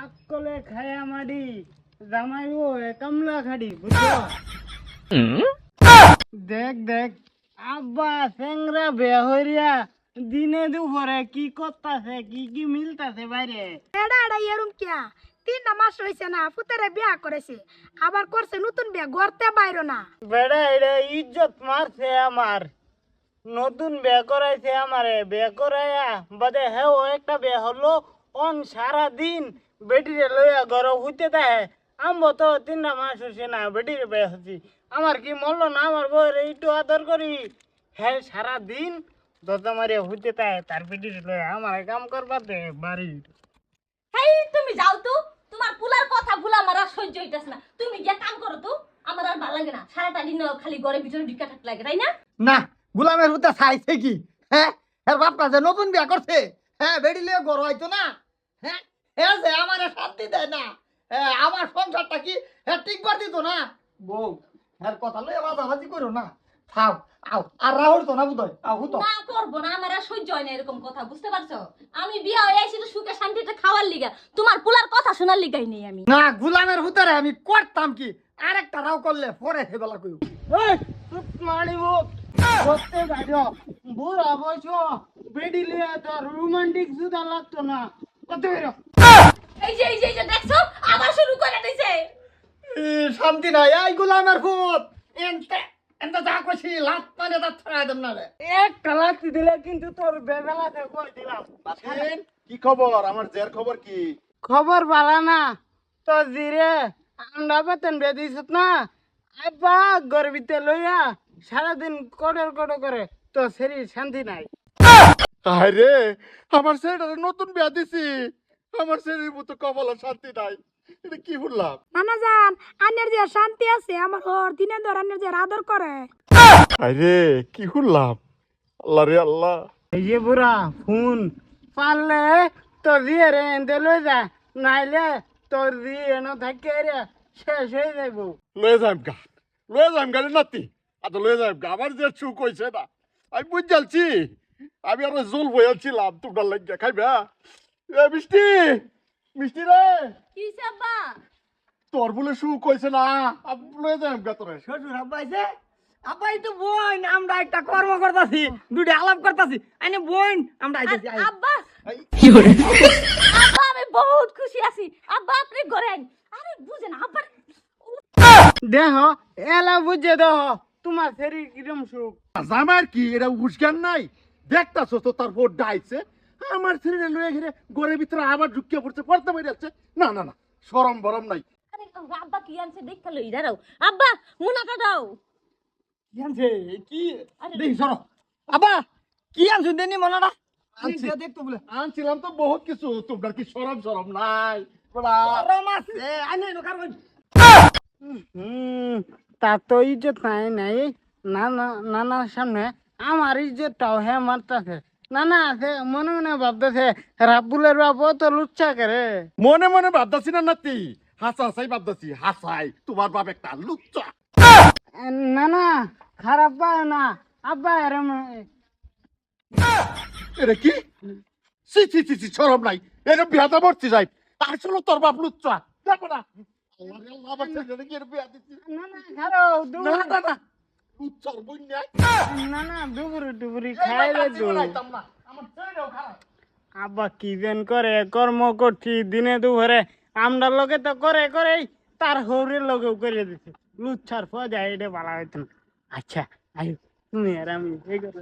আকলে খায়া মাডি জামাইও কামলা খাড়ি বুঝছো দেখ দেখ আব্বা চেংরা বেয়া হইয়া দিনে দুপুরে কি করতাছে কি মিলতাছে বাইরে এডা এডা এরম কিয়া 3 মাস হইছে না পুতেরে বিয়া করেছে আবার করছে নতুন বিয়া গড়তে বাইরো না বেড়া এটা ইজ্জত মারছে আমার নতুন বিয়ে করাইছে আমারে বিয়ে করাইয়া বাদে হ্যাঁ ও একটা বিয়ে হলো অন সারা দিন বেটিরে লইয়া ঘর হইতে দেয় আমবো তো 3 মাস হইছে না বেটিরে বিয়ে হচ্ছি আমার কি মরলো না আমার বউয়ের একটু আদর করি হ্যাঁ সারা দিন দরজা মারিয়া হইতে দেয় তার বেটিরে লইয়া আমার কাম করবার দে বাড়ি হেই তুমি যাও তো তোমার পুলার কথা ভুলা আমার আর সহ্য হইতাছে না তুমি গিয়া কাম করো তো আমার আর ভালো লাগে না সারাটা দিন খালি ঘরের ভিতরে ঢুকা থাকতে লাগে তাই না না গোলামের হুতা চাইছে কি হ্যাঁ এর বাপটা যে নতুন বিয়া করছে হ্যাঁ বেড়ি লিয়ে গড় হইতো না হ্যাঁ হ্যাঁ যে আমার শান্তি দেয় না হ্যাঁ আমার সংসারটা কি হ্যাঁ ঠিক করে দিত না বউ হ্যাঁ কথা লইয়া বাজাবাজি করো না থাও আও আর রাহুল তো না বুঝই আও হুতো না করব না আমার আর সহ্য হয় না এরকম কথা বুঝতে পারছো আমি বিয়ে হয়ে আইছি তো সুখে শান্তিতে খাওয়ার লিগা তোমার পুলার কথা শোনার লিগাই নেই আমি না গোলামের হুতারে আমি করতাম কি আরেকটা রাও করলে পরে হেবেলা কইও এই চুপ মারিব করতে যাইও বুড়া বয়স বেডি লিয়া তো রোমান্টিক জুতা লাগতো না কত বেরো এই যে দেখছো আবার শুরু করে দিয়েছে শান্তি নাই এই গোলামের ফুট এনতে এনতে যা কইছি লাত মানে তা ছড়াই দেব না রে একটা লাঠি দিলে কিন্তু তোর বেবেলাতে কই দিলাম বাসেন, কি খবর? আমার জের খবর কি? খবর ভালো না তো জিরে আমরা বেতন বেদিছত না আব্বা গর্বিতে লইয়া সারাদিন কড়র করে তো শরীর শান্তি নাই আরে আমার ছেলেটারে নতুন বিয়া দিছি, আমার ছেলের মতো কপালে শান্তি নাই। এটা কি বললাম? নানা জান আন্যের যে শান্তি আছে আমার ওর দিনে ধর আন্যের যে আদর করে আরে কি বললাম? আল্লাহ রে আল্লাহ। এই যে বুড়া ফোন পারলে তোর দিয়ে রে এনতে লই যা নাইলে তোর দিয়ে এন থাকে রে শেষ হয়ে যাইব লয়ে যাইম গা, লয়ে যাইম গা রে নাতি। আচ্ছা লয়ে যাইম গা, আমার যে চুক হইছে না আমি বুঝ জ্বালছি। আমি আর জল বইয়াছিলাম তোমরা লাগিয়া খাইবা। এ মিষ্টি, মিষ্টি রে, কি আব্বা তোর বলে সুখ হইছে না, লয়ে যাইম গা তোরে। শ্বশুর আব্বা আইছে আব্বা এই তো বোন আমরা একটা কর্ম করতাছি দুইটা আলাপ করতাছি আইনে বোন আমরা আইতেছি আব্বা আব্বা আমি বহুত খুশি আছি আব্বা আপনি ঘরে আইন আরে বুঝেন আব্বা দেহ এলা বুঝে দেহ তোমার শরীর কিরম সুখ জামার কি এটা উস্কান নাই? দেখতাছ তো তার ভোট ডাইছে, আমার ছেলে লয়ে ঘিরে ঘরের ভিতরে আবার ঢুকিয়ে পড়ছে, পড়তে বেরিয়ে যাচ্ছে। না না না, শরম বরম নাই। আরে আব্বা কি আনছে দেখা লই দাঁড়াও আব্বা মুনাটা দাও কি আনছে কি দেখি সরো আব্বা কি আনছো দেনি মনাটা আনছি। দেখতো বলে আনছিলাম তো বহুত কিছু, তোমরা কি শরম শরম নাই? বড়া গরম আছে আইনে নকার তা তো ইজ্জত নাই নাই নানার সামনে আমার ইজ্জতটাও হে মারতাছে নানা আছে মনে মনে ভাবতেছে রাব্বুলের বাপ তো লুচ্চা করে মনে মনে ভাবতাছি না নাতি, হাসা হাসাই ভাবতাছি। হাসাই তোমার বাপ একটা লুচ্চা। নানা খারাপ পায় না আব্বা এরম এটা কি? সি সি সি সি, শরম নাই? এটা বিয়াটা মরতে যাই, আসলে তোর বাপ লুচ্চা। দেখো না আল্লাহ রে আল্লাহ, আমার ছেলেটাকে কি এর বিয়া দিচ্ছি? নানা খারো না না না, লুচ্চার বই নাই। নানা ডুবুরি খাইলে তো আমার ছেলেও খারাপ আব্বা কি যেন করে কর্ম করছি দিনে দুপুরে আমরা লোকে তো করেই তার হৌরের লোকেও করে দিছে লুচ্ছার ফজা এটা ভালো হইতো না আচ্ছা আয়ু তুমি আর আমি এই কথা